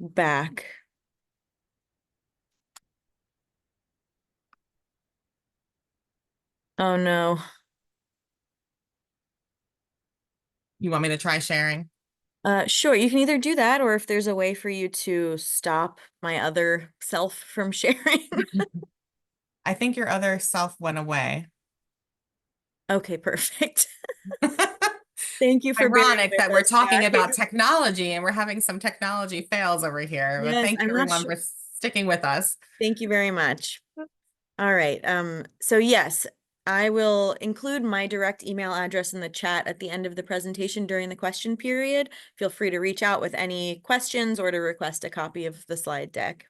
back. Oh no. You want me to try sharing? Sure, you can either do that or if there's a way for you to stop my other self from sharing. I think your other self went away. Okay, perfect. Thank you for bearing Ironic with that we're us, talking about guys. technology and we're having some technology fails over here. But Yes, thank you I'm not everyone sure. for sticking with us. Thank you very much. All right. So yes, I will include my direct email address in the chat at the end of the presentation during the question period. Feel free to reach out with any questions or to request a copy of the slide deck.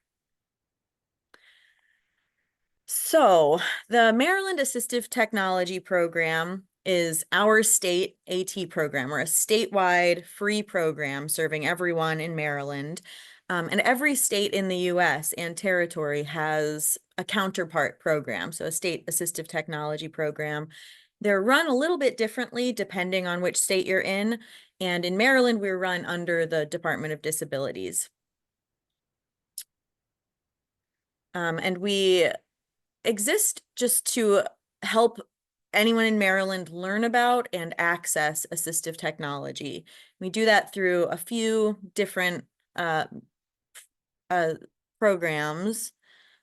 So the Maryland Assistive Technology Program is our state AT program. We're a statewide free program serving everyone in Maryland. And every state in the US and territory has a counterpart program, so a state assistive technology program. They're run a little bit differently depending on which state you're in. And in Maryland, we're run under the Department of Disabilities. And we exist just to help anyone in Maryland learn about and access assistive technology. We do that through a few different uh, uh, programs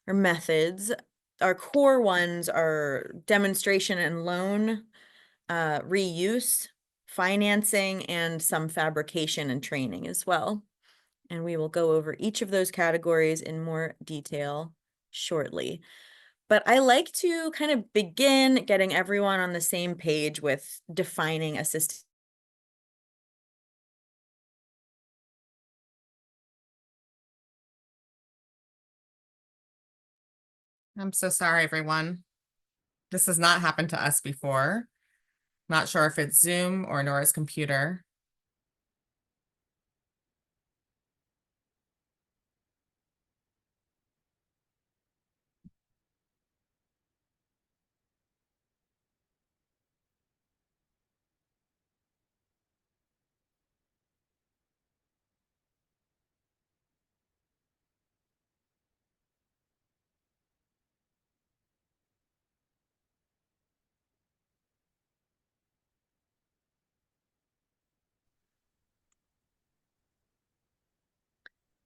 or methods. Our core ones are demonstration and loan, reuse, financing, and some fabrication and training as well. And we will go over each of those categories in more detail shortly. But I like to kind of begin getting everyone on the same page with defining assistive. I'm so sorry, everyone. This has not happened to us before. Not sure if it's Zoom or Nora's computer.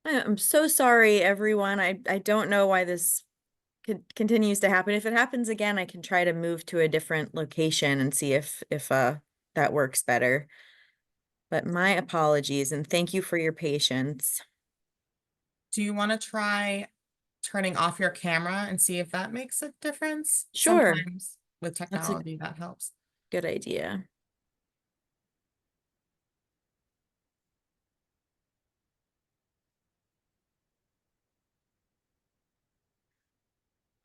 I'm so sorry, everyone. I don't know why this continues to happen. If it happens again, I can try to move to a different location and see if that works better. But my apologies and thank you for your patience. Do you want to try turning off your camera and see if that makes a difference? Sure, Sometimes with that's a technology, that helps. good idea.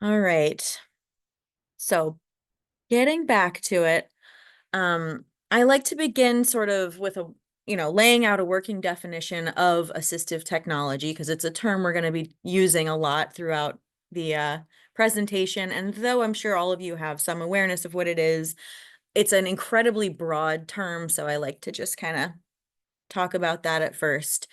All right. So getting back to it, I like to begin sort of with laying out a working definition of assistive technology because it's a term we're going to be using a lot throughout the presentation. And though I'm sure all of you have some awareness of what it is, it's an incredibly broad term. So I like to just kind of talk about that at first.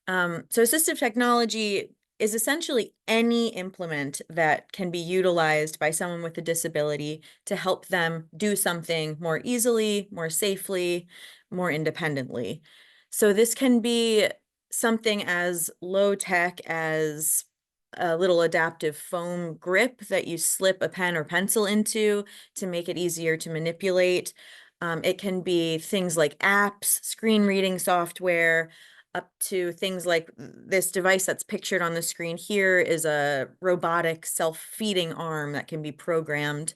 So assistive technology is essentially any implement that can be utilized by someone with a disability to help them do something more easily, more safely, more independently. So this can be something as low tech as a little adaptive foam grip that you slip a pen or pencil into to make it easier to manipulate. It can be things like apps, screen reading software, up to things like this device that's pictured on the screen here is a robotic self-feeding arm that can be programmed.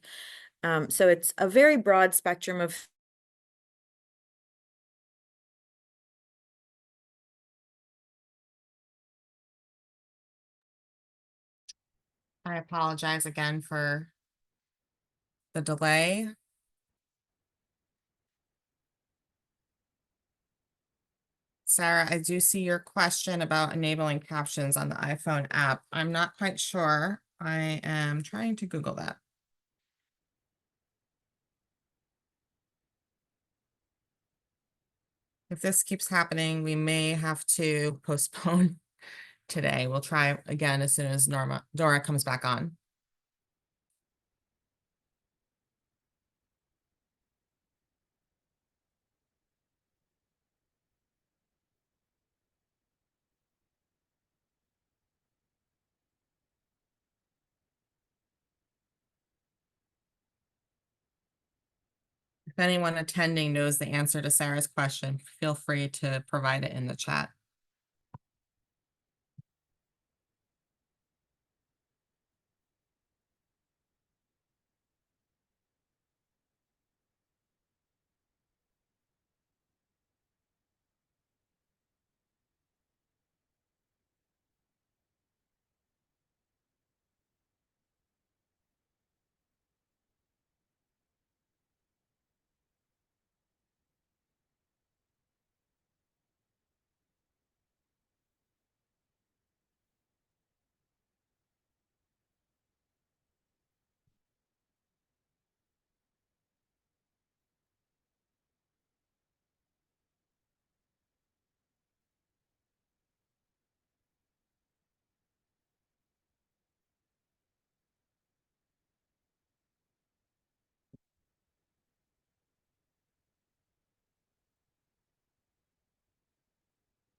So it's a very broad spectrum of I apologize again for the delay. Sarah, I do see your question about enabling captions on the iPhone app. I'm not quite sure. I am trying to Google that. If this keeps happening, we may have to postpone today. We'll try again as soon as Dora comes back on. If anyone attending knows the answer to Sarah's question, feel free to provide it in the chat.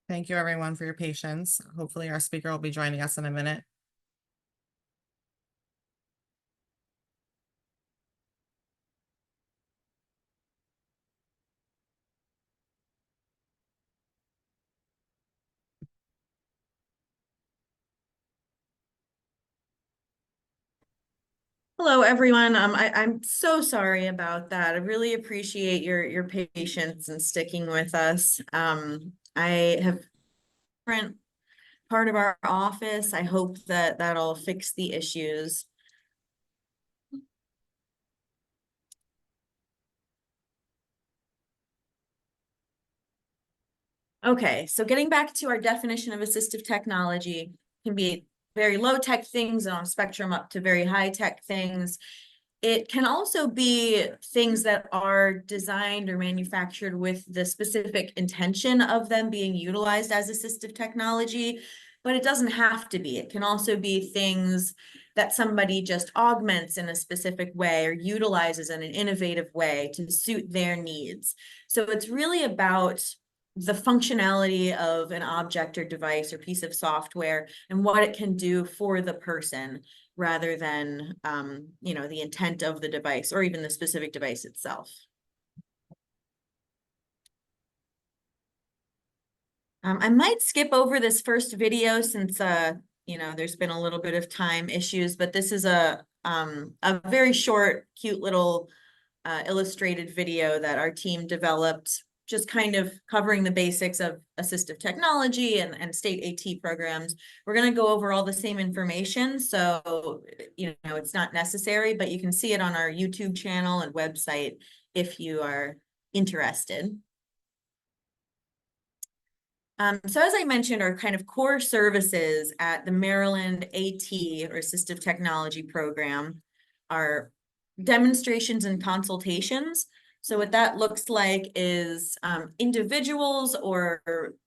Thank you everyone for your patience. Hopefully our speaker will be joining us in a minute. Hello, everyone. I'm so sorry about that. I really appreciate your patience and sticking with us. I have different part of our office. I hope that that'll fix the issues. Okay, so getting back to our definition of assistive technology can be very low tech things on a spectrum up to very high tech things. It can also be things that are designed or manufactured with the specific intention of them being utilized as assistive technology, but it doesn't have to be. It can also be things that somebody just augments in a specific way or utilizes in an innovative way to suit their needs. So it's really about the functionality of an object or device or piece of software and what it can do for the person rather than the intent of the device or even the specific device itself. I might skip over this first video since there's been a little bit of time issues, but this is a very short, cute little illustrated video that our team developed, just kind of covering the basics of assistive technology and state AT programs. We're going to go over all the same information, so it's not necessary, but you can see it on our YouTube channel and website if you are interested. So as I mentioned, our kind of core services at the Maryland AT or Assistive Technology Program are demonstrations and consultations. So what that looks like is individuals, or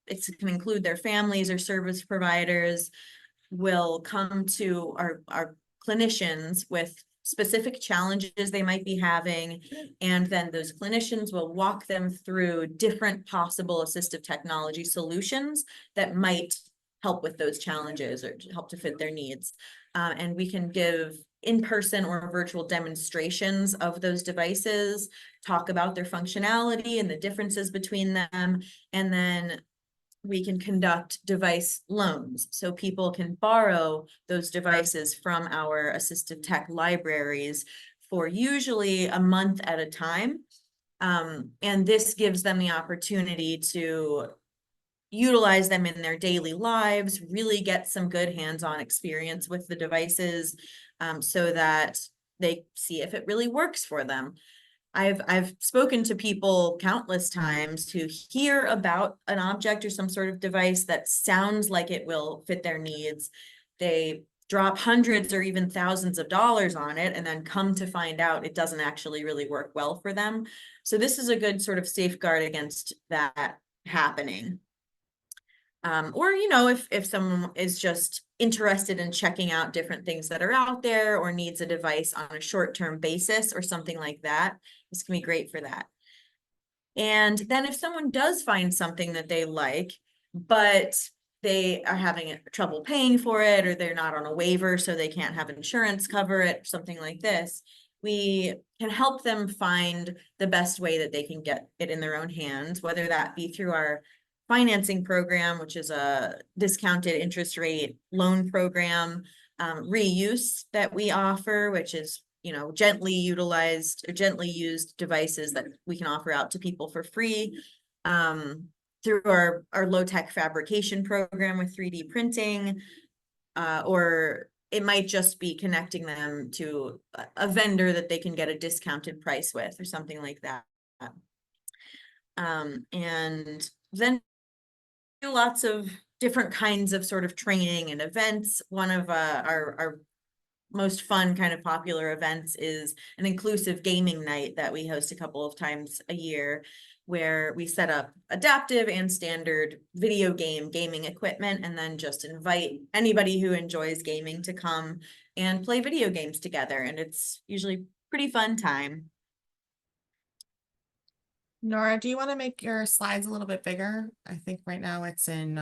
it can include their families or service providers, will come to our clinicians with specific challenges they might be having, and then those clinicians will walk them through different possible assistive technology solutions that might help with those challenges or help to fit their needs. And we can give in-person or virtual demonstrations of those devices, talk about their functionality and the differences between them, and then we can conduct device loans. So people can borrow those devices from our assistive tech libraries for usually a month at a time. And this gives them the opportunity to utilize them in their daily lives, really get some good hands-on experience with the devices, so that they see if it really works for them. I've spoken to people countless times who hear about an object or some sort of device that sounds like it will fit their needs. They drop hundreds or even thousands of dollars on it and then come to find out it doesn't actually really work well for them. So this is a good sort of safeguard against that happening. Or, you know, if someone is just interested in checking out different things that are out there or needs a device on a short-term basis or something like that, this can be great for that. And then if someone does find something that they like, but they are having trouble paying for it, or they're not on a waiver, so they can't have insurance cover it, or something like this, we can help them find the best way that they can get it in their own hands, whether that be through our financing program, which is a discounted interest rate loan program, reuse that we offer, which is, you know, gently utilized or gently used devices that we can offer out to people for free, through our low-tech fabrication program with 3D printing, or it might just be connecting them to a vendor that they can get a discounted price with or something like that. And then do lots of different kinds of sort of training and events. One of our most fun kind of popular events is an inclusive gaming night that we host a couple of times a year, where we set up adaptive and standard video gaming equipment, and then just invite anybody who enjoys gaming to come and play video games together. And it's usually pretty fun time. Nora, do you want to make your slides a little bit bigger? I think right now it's in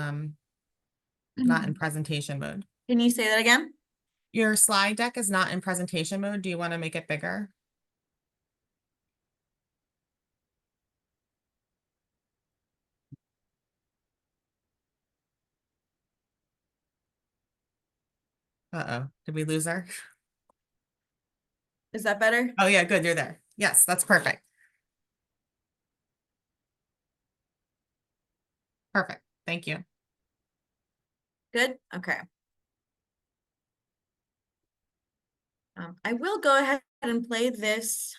not in presentation mode. Can you say that again? Your slide deck is not in presentation mode. Do you want to make it bigger? Uh-oh, did we lose her? Is that better? Oh yeah, good, you're there. Yes, that's perfect. Perfect, thank you. Good? Okay. I will go ahead and play this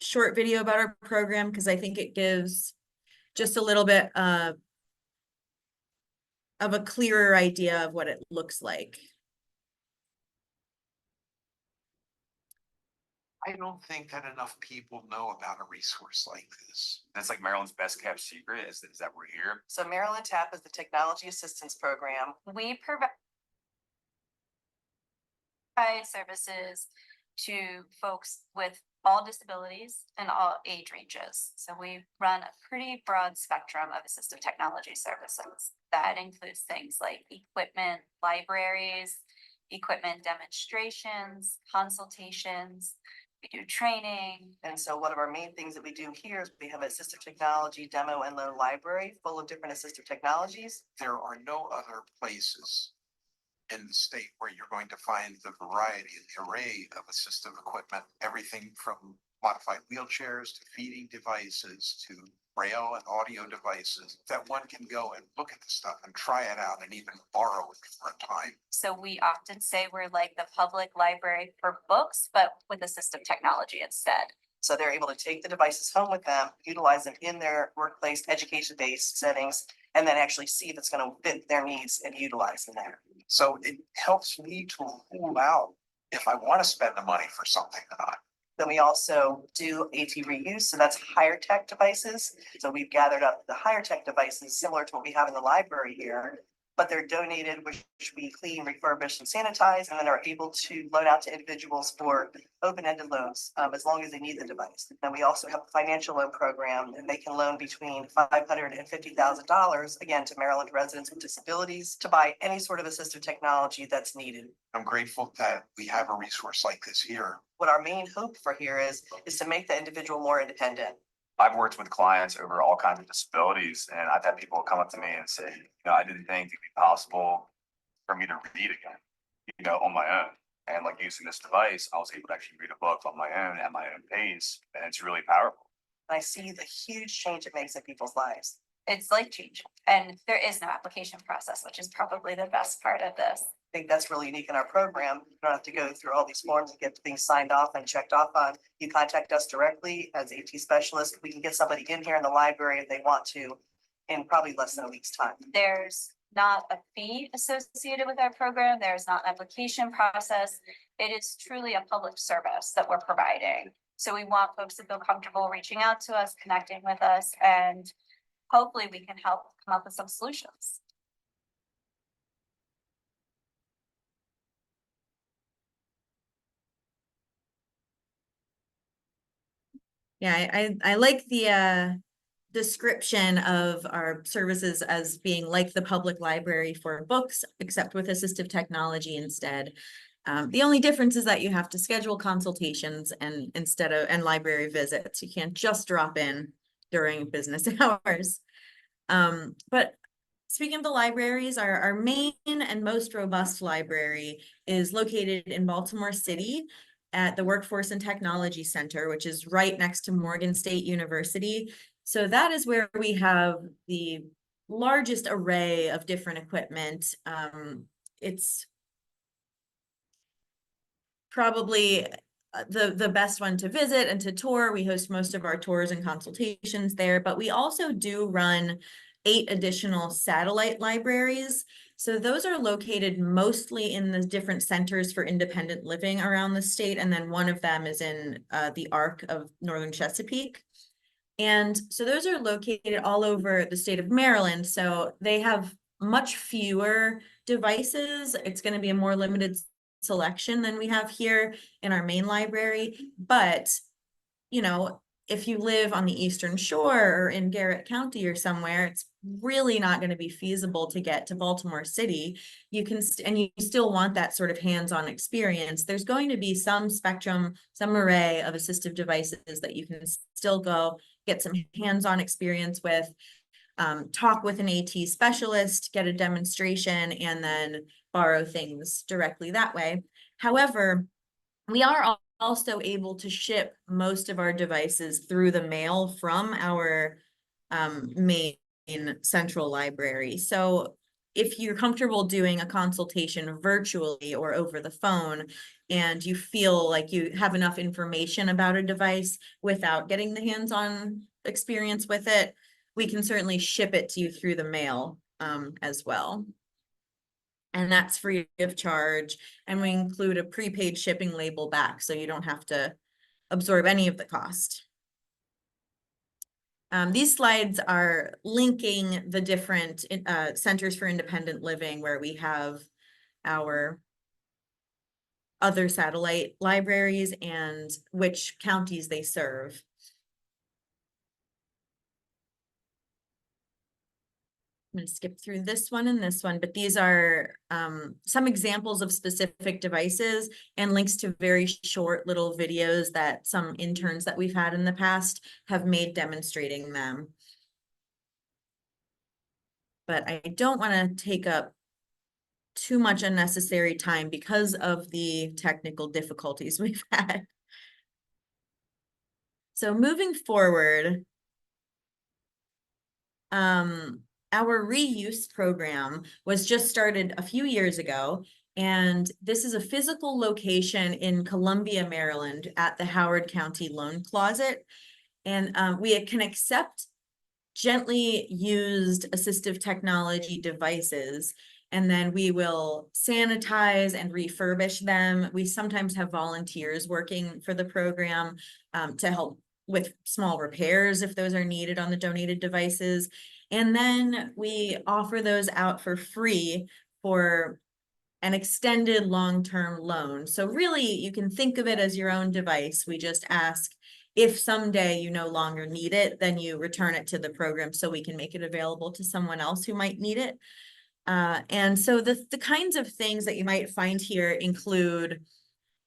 short video about our program because I think it gives just a little bit of a clearer idea of what it looks like. I don't think that enough people know about a resource like this. That's like Maryland's best kept secret is that we're here. So Maryland TAP is the Technology Assistance Program. We provide services to folks with all disabilities and all age ranges. So we run a pretty broad spectrum of assistive technology services. That includes things like equipment libraries, equipment demonstrations, consultations. We do training. And so one of our main things that we do here is we have an assistive technology demo and loan library full of different assistive technologies. There are no other places in the state where you're going to find the variety, the array of assistive equipment, everything from modified wheelchairs to feeding devices to braille and audio devices, that one can go and look at the stuff and try it out and even borrow it for a time. So we often say we're like the public library for books, but with assistive technology instead. So they're able to take the devices home with them, utilize them in their workplace, education-based settings, and then actually see if it's going to fit their needs and utilize them there. So it helps me to rule out if I want to spend the money for something or not. Then we also do AT reuse, so that's higher tech devices. So we've gathered up the higher tech devices similar to what we have in the library here, but they're donated, which we clean, refurbish, and sanitize, and then are able to loan out to individuals for open-ended loans, as long as they need the device. And we also have a financial loan program, and they can loan between $500 and $50,000, again, to Maryland residents with disabilities to buy any sort of assistive technology that's needed. I'm grateful that we have a resource like this here. What our main hope for here is to make the individual more independent. I've worked with clients over all kinds of disabilities, and I've had people come up to me and say, I didn't think it'd be possible for me to read again, on my own. And like using this device, I was able to actually read a book on my own at my own pace, and it's really powerful. I see the huge change it makes in people's lives. It's life changing, and there is no application process, which is probably the best part of this. I think that's really unique in our program. You don't have to go through all these forms and get things signed off and checked off on. You contact us directly as AT specialist. We can get somebody in here in the library if they want to in probably less than a week's time. There's not a fee associated with our program. There's not an application process. It is truly a public service that we're providing. So we want folks to feel comfortable reaching out to us, connecting with us, and hopefully we can help come up with some solutions. Yeah, I like the description of our services as being like the public library for books, except with assistive technology instead. The only difference is that you have to schedule consultations and library visits. You can't just drop in during business hours. But speaking of the libraries, our main and most robust library is located in Baltimore City at the Workforce and Technology Center, which is right next to Morgan State University. So that is where we have the largest array of different equipment. It's probably the best one to visit and to tour. We host most of our tours and consultations there, but we also do run 8 additional satellite libraries. So those are located mostly in the different centers for independent living around the state. And then one of them is in the Arc of Northern Chesapeake. And so those are located all over the state of Maryland. So they have much fewer devices. It's going to be a more limited selection than we have here in our main library. But, you know, if you live on the Eastern Shore or in Garrett County or somewhere, it's really not going to be feasible to get to Baltimore City. You can, and you still want that sort of hands-on experience. There's going to be some spectrum, some array of assistive devices that you can still go get some hands-on experience with, talk with an AT specialist, get a demonstration, and then borrow things directly that way. However, we are also able to ship most of our devices through the mail from our main central library. So if you're comfortable doing a consultation virtually or over the phone, and you feel like you have enough information about a device without getting the hands-on experience with it, we can certainly ship it to you through the mail as well. And that's free of charge. And we include a prepaid shipping label back, so you don't have to absorb any of the cost. These slides are linking the different centers for independent living where we have our other satellite libraries and which counties they serve. I'm going to skip through this one and this one, but these are some examples of specific devices and links to very short little videos that some interns that we've had in the past have made demonstrating them. But I don't want to take up too much unnecessary time because of the technical difficulties we've had. So moving forward, our reuse program was just started a few years ago, and this is a physical location in Columbia, Maryland at the Howard County Loan Closet. And we can accept gently used assistive technology devices, and then we will sanitize and refurbish them. We sometimes have volunteers working for the program to help with small repairs if those are needed on the donated devices. And then we offer those out for free for an extended long-term loan. So really, you can think of it as your own device. We just ask if someday you no longer need it, then you return it to the program so we can make it available to someone else who might need it. And so the kinds of things that you might find here include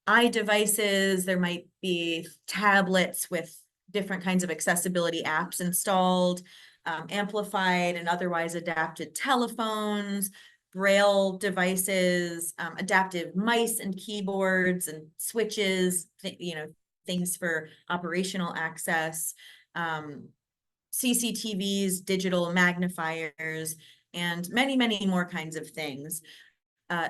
iDevices. There might be tablets with different kinds of accessibility apps installed, amplified and otherwise adapted telephones, Braille devices, adaptive mice and keyboards and switches, things for operational access, CCTVs, digital magnifiers, and many, many more kinds of things.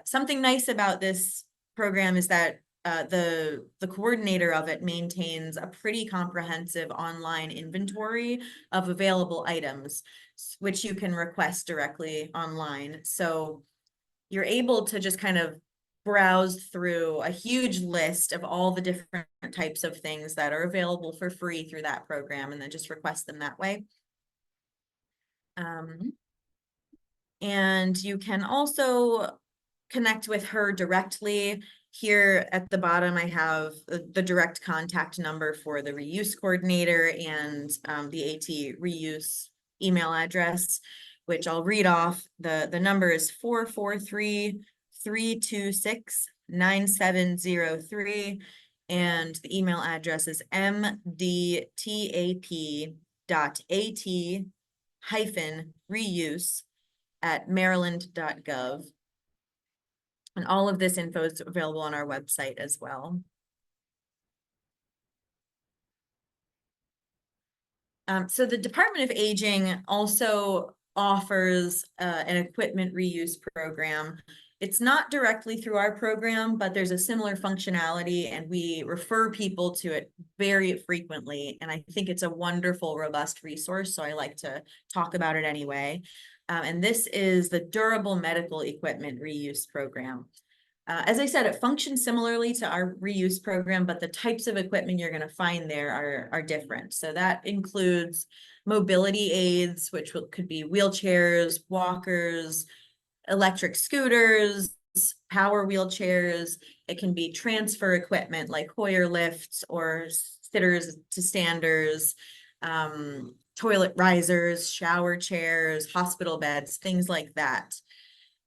Something nice about this program is that the coordinator of it maintains a pretty comprehensive online inventory of available items, which you can request directly online. So you're able to just kind of browse through a huge list of all the different types of things that are available for free through that program, and then just request them that way. And you can also connect with her directly. Here at the bottom, I have the direct contact number for the reuse coordinator and the AT reuse email address, which I'll read off. The number is 443-326-9703. And the email address is mdtap.at-reuse@maryland.gov. And all of this info is available on our website as well. So the Department of Aging also offers an equipment reuse program. It's not directly through our program, but there's a similar functionality and we refer people to it very frequently. And I think it's a wonderful, robust resource. So I like to talk about it anyway. And this is the Durable Medical Equipment Reuse Program. As I said, it functions similarly to our reuse program, but the types of equipment you're going to find there are different. So that includes mobility aids, which could be wheelchairs, walkers, electric scooters, power wheelchairs. It can be transfer equipment like Hoyer lifts or sitters to standers, toilet risers, shower chairs, hospital beds, things like that.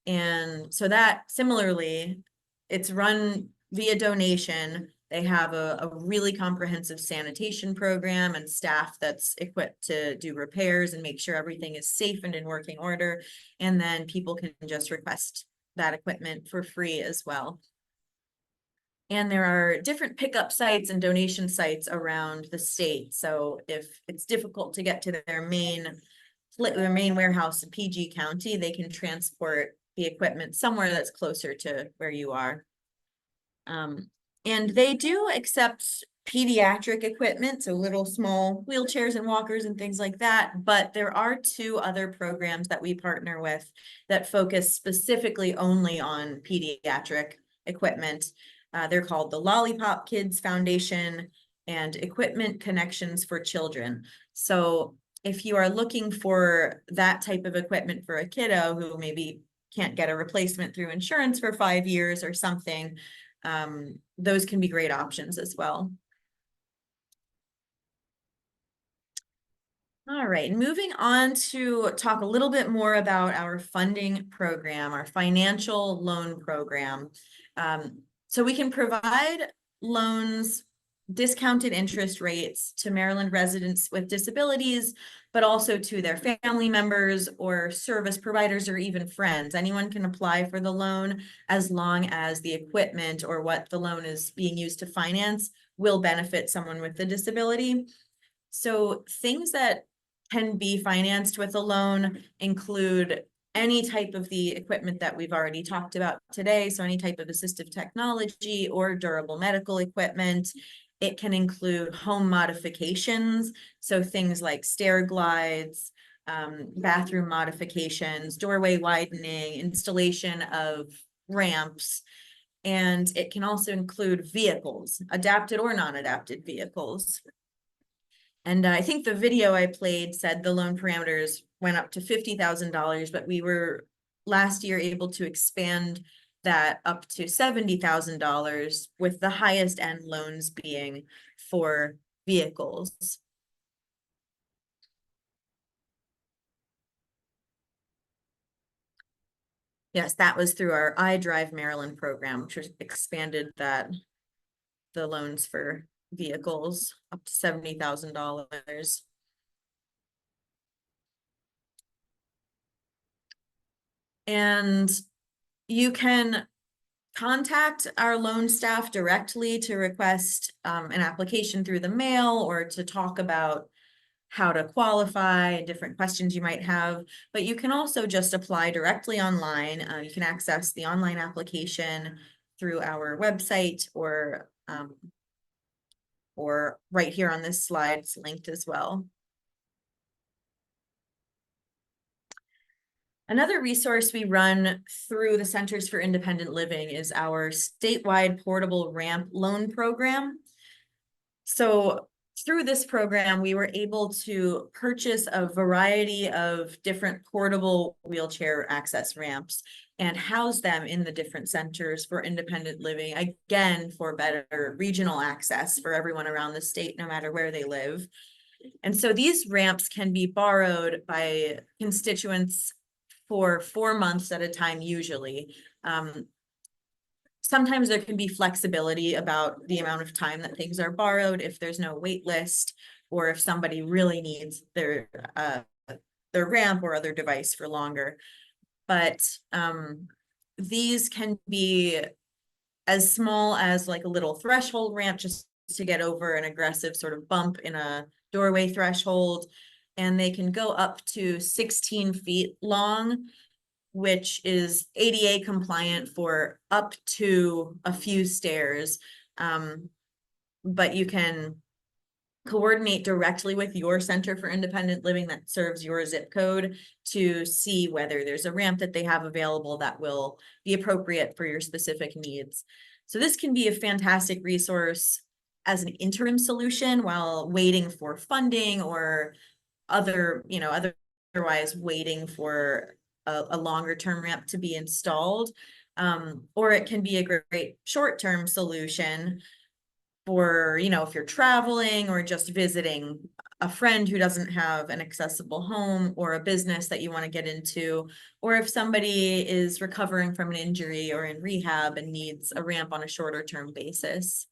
And so that similarly, it's run via donation. They have a really comprehensive sanitation program and staff that's equipped to do repairs and make sure everything is safe and in working order. And then people can just request that equipment for free as well. And there are different pickup sites and donation sites around the state. So if it's difficult to get to their main warehouse in PG County, they can transport the equipment somewhere that's closer to where you are. And they do accept pediatric equipment, so little small wheelchairs and walkers and things like that. But there are 2 other programs that we partner with that focus specifically only on pediatric equipment. They're called the Lollipop Kids Foundation and Equipment Connections for Children. So if you are looking for that type of equipment for a kiddo who maybe can't get a replacement through insurance for 5 years or something, those can be great options as well. All right, moving on to talk a little bit more about our funding program, our financial loan program. So we can provide loans, discounted interest rates to Maryland residents with disabilities, but also to their family members or service providers or even friends. Anyone can apply for the loan as long as the equipment or what the loan is being used to finance will benefit someone with a disability. So things that can be financed with a loan include any type of the equipment that we've already talked about today. So any type of assistive technology or durable medical equipment. It can include home modifications. So things like stair glides, bathroom modifications, doorway widening, installation of ramps. And it can also include vehicles, adapted or non-adapted vehicles. And I think the video I played said the loan parameters went up to $50,000, but we were last year able to expand that up to $70,000, with the highest end loans being for vehicles. Yes, that was through our iDrive Maryland program, which was expanded the loans for vehicles up to $70,000. And you can contact our loan staff directly to request an application through the mail or to talk about how to qualify and different questions you might have. But you can also just apply directly online. You can access the online application through our website or right here on this slide, it's linked as well. Another resource we run through the Centers for Independent Living is our statewide portable ramp loan program. So through this program, we were able to purchase a variety of different portable wheelchair access ramps and house them in the different centers for independent living, again, for better regional access for everyone around the state, no matter where they live. And so these ramps can be borrowed by constituents for 4 months at a time, usually. Sometimes there can be flexibility about the amount of time that things are borrowed if there's no wait list, or if somebody really needs their ramp or other device for longer. But these can be as small as like a little threshold ramp just to get over an aggressive sort of bump in a doorway threshold. And they can go up to 16 feet long, which is ADA compliant for up to a few stairs. But you can coordinate directly with your Center for Independent Living that serves your zip code to see whether there's a ramp that they have available that will be appropriate for your specific needs. So this can be a fantastic resource as an interim solution while waiting for funding or otherwise waiting for a longer term ramp to be installed. Or it can be a great short-term solution for, if you're traveling or just visiting a friend who doesn't have an accessible home or a business that you want to get into, or if somebody is recovering from an injury or in rehab and needs a ramp on a shorter term basis.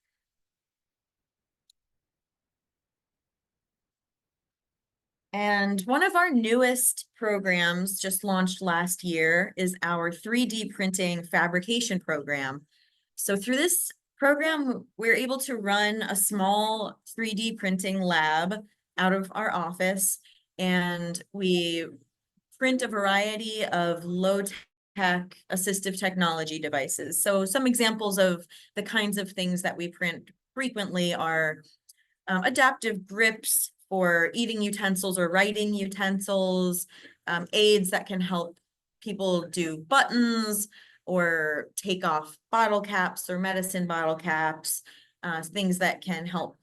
And one of our newest programs just launched last year is our 3D printing fabrication program. So through this program, we're able to run a small 3D printing lab out of our office, and we print a variety of low-tech assistive technology devices. So some examples of the kinds of things that we print frequently are adaptive grips for eating utensils or writing utensils, aids that can help people do buttons or take off bottle caps or medicine bottle caps, things that can help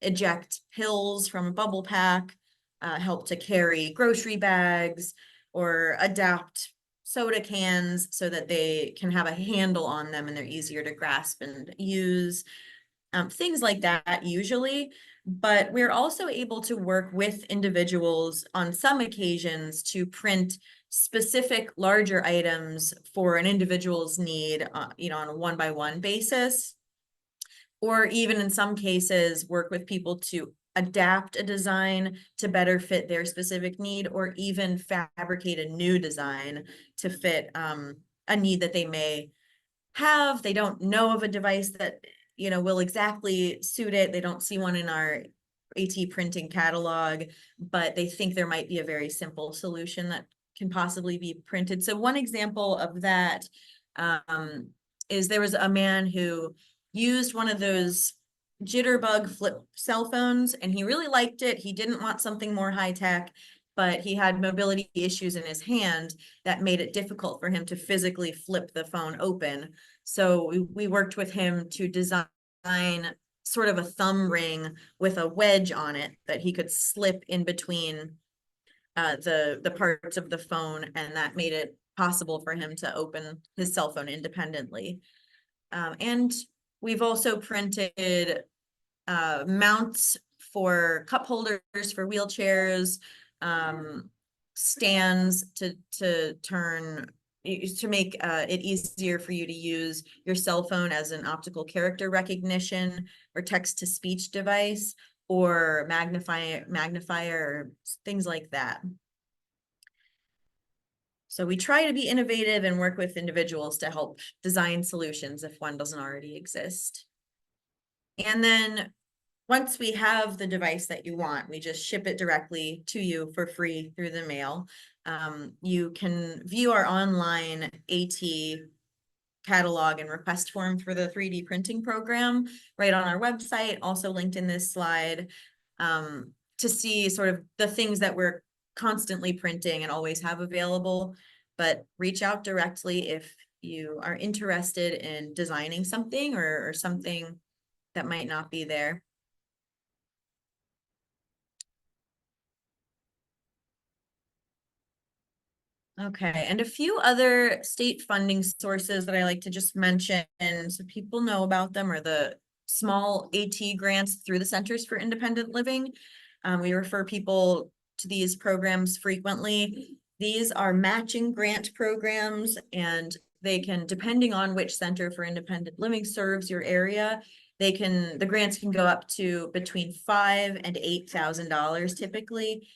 eject pills from a bubble pack, help to carry grocery bags, or adapt soda cans so that they can have a handle on them and they're easier to grasp and use. Things like that usually, but we're also able to work with individuals on some occasions to print specific larger items for an individual's need, on a one-by-one basis, or even in some cases work with people to adapt a design to better fit their specific need, or even fabricate a new design to fit a need that they may have. They don't know of a device that will exactly suit it. They don't see one in our AT printing catalog, but they think there might be a very simple solution that can possibly be printed. So one example of that is there was a man who used one of those jitterbug flip cell phones, and he really liked it. He didn't want something more high tech, but he had mobility issues in his hand that made it difficult for him to physically flip the phone open. So we worked with him to design sort of a thumb ring with a wedge on it that he could slip in between the parts of the phone, and that made it possible for him to open his cell phone independently. And we've also printed mounts for cup holders for wheelchairs, stands to turn to make it easier for you to use your cell phone as an optical character recognition or text-to-speech device, or magnifier, or things like that. So we try to be innovative and work with individuals to help design solutions if one doesn't already exist. And then once we have the device that you want, we just ship it directly to you for free through the mail. You can view our online AT catalog and request form for the 3D printing program right on our website, also linked in this slide, to see sort of the things that we're constantly printing and always have available. But reach out directly if you are interested in designing something or something that might not be there. Okay, and a few other state funding sources that I like to just mention so people know about them are the small AT grants through the Centers for Independent Living. We refer people to these programs frequently. These are matching grant programs, and they can, depending on which Center for Independent Living serves your area, the grants can go up to between $5,000 and $8,000 typically.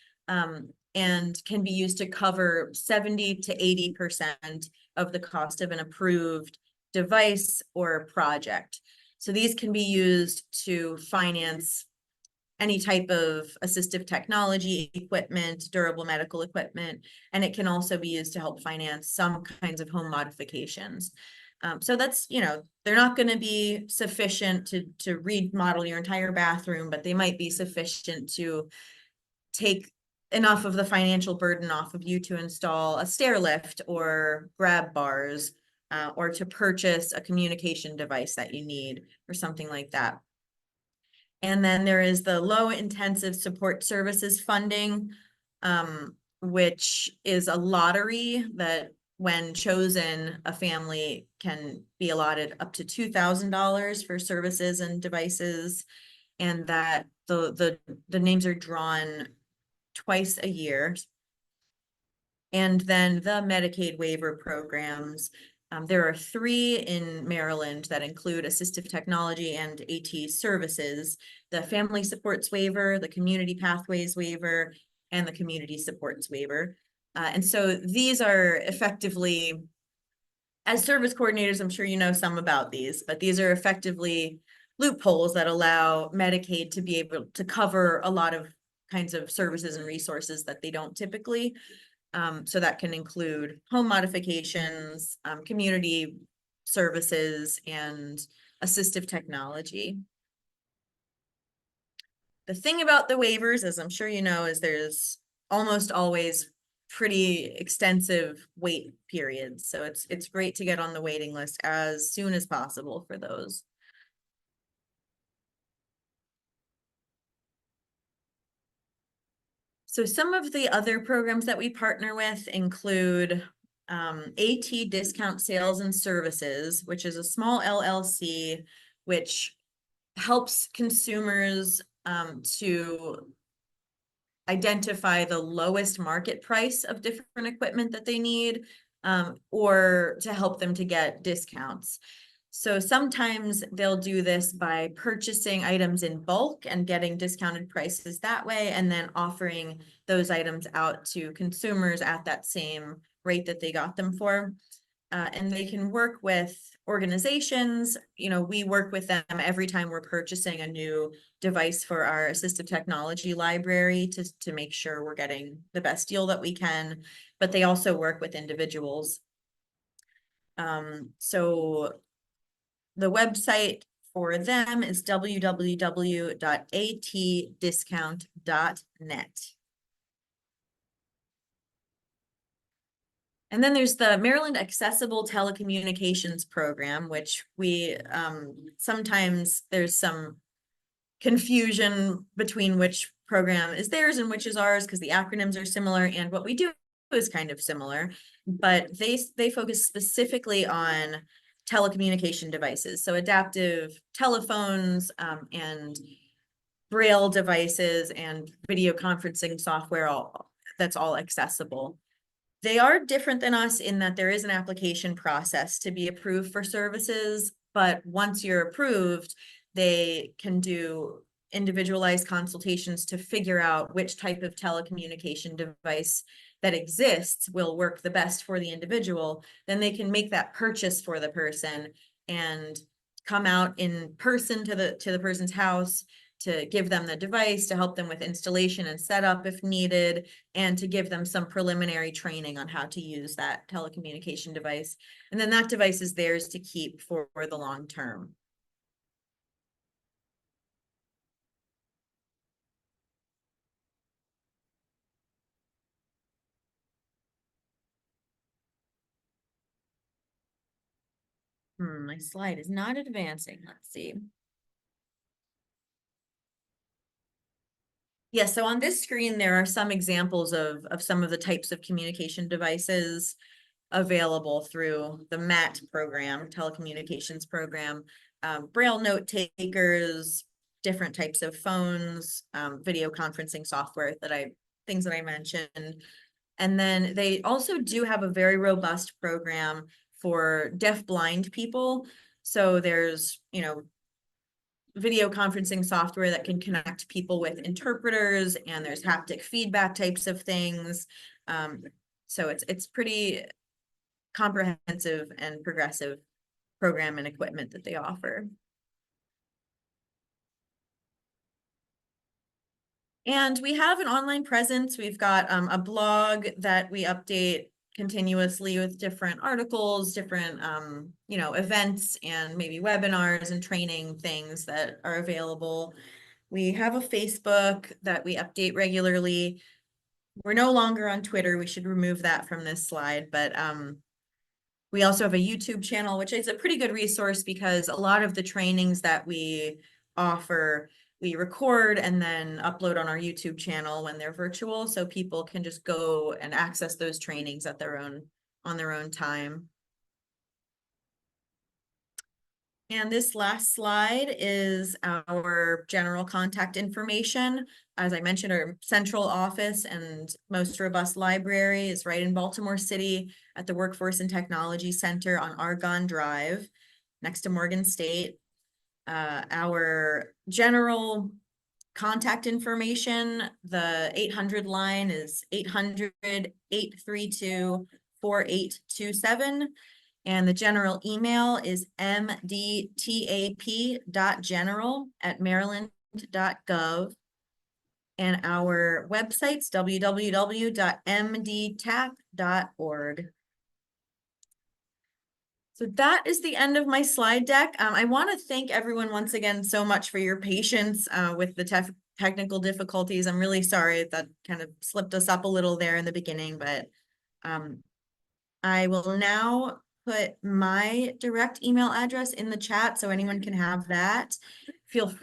And can be used to cover 70 to 80% of the cost of an approved device or project. So these can be used to finance any type of assistive technology equipment, durable medical equipment, and it can also be used to help finance some kinds of home modifications. So that's, they're not going to be sufficient to remodel your entire bathroom, but they might be sufficient to take enough of the financial burden off of you to install a stair lift or grab bars, or to purchase a communication device that you need or something like that. And then there is the low intensive support services funding, which is a lottery that when chosen, a family can be allotted up to $2,000 for services and devices. And that the names are drawn twice a year. And then the Medicaid waiver programs. There are 3 in Maryland that include assistive technology and AT services: the Family Supports Waiver, the Community Pathways Waiver, and the Community Supports Waiver. And so these are effectively, as service coordinators, I'm sure you know some about these, but these are effectively loopholes that allow Medicaid to be able to cover a lot of kinds of services and resources that they don't typically. So that can include home modifications, community services, and assistive technology. The thing about the waivers, as I'm sure you know, is there's almost always pretty extensive wait periods. So it's great to get on the waiting list as soon as possible for those. So some of the other programs that we partner with include AT Discount Sales and Services, which is a small LLC, which helps consumers to identify the lowest market price of different equipment that they need, or to help them to get discounts. So sometimes they'll do this by purchasing items in bulk and getting discounted prices that way, and then offering those items out to consumers at that same rate that they got them for. And they can work with organizations. We work with them every time we're purchasing a new device for our assistive technology library to make sure we're getting the best deal that we can, but they also work with individuals. So the website for them is www.atdiscount.net. And then there's the Maryland Accessible Telecommunications Program, which we sometimes there's some confusion between which program is theirs and which is ours because the acronyms are similar, and what we do is kind of similar, but they focus specifically on telecommunication devices, so adaptive telephones, and braille devices and video conferencing software, that's all accessible. They are different than us in that there is an application process to be approved for services, but once you're approved, they can do individualized consultations to figure out which type of telecommunication device that exists will work the best for the individual. Then they can make that purchase for the person and come out in person to the person's house to give them the device, to help them with installation and setup if needed, and to give them some preliminary training on how to use that telecommunication device. And then that device is theirs to keep for the long term. My slide is not advancing. Let's see. Yeah, so on this screen, there are some examples of some of the types of communication devices available through the MAT program, telecommunications program, Braille note takers, different types of phones, video conferencing software things that I mentioned. And then they also do have a very robust program for deaf-blind people. So there's, video conferencing software that can connect people with interpreters, and there's haptic feedback types of things. So it's pretty comprehensive and progressive program and equipment that they offer. And we have an online presence. We've got a blog that we update continuously with different articles, different events, and maybe webinars and training things that are available. We have a Facebook that we update regularly. We're no longer on Twitter. We should remove that from this slide, but we also have a YouTube channel, which is a pretty good resource because a lot of the trainings that we offer, we record and then upload on our YouTube channel when they're virtual, so people can just go and access those trainings at on their own time. And this last slide is our general contact information. As I mentioned, our central office and most robust library is right in Baltimore City at the Workforce and Technology Center on Argonne Drive, next to Morgan State. Our general contact information, the 800 line is 800-832-4827. And the general email is mdtap.general@maryland.gov. And our website's www.mdtap.org. So that is the end of my slide deck. I want to thank everyone once again so much for your patience with the technical difficulties. I'm really sorry that kind of slipped us up a little there in the beginning, but I will now put my direct email address in the chat so anyone can have that. Feel free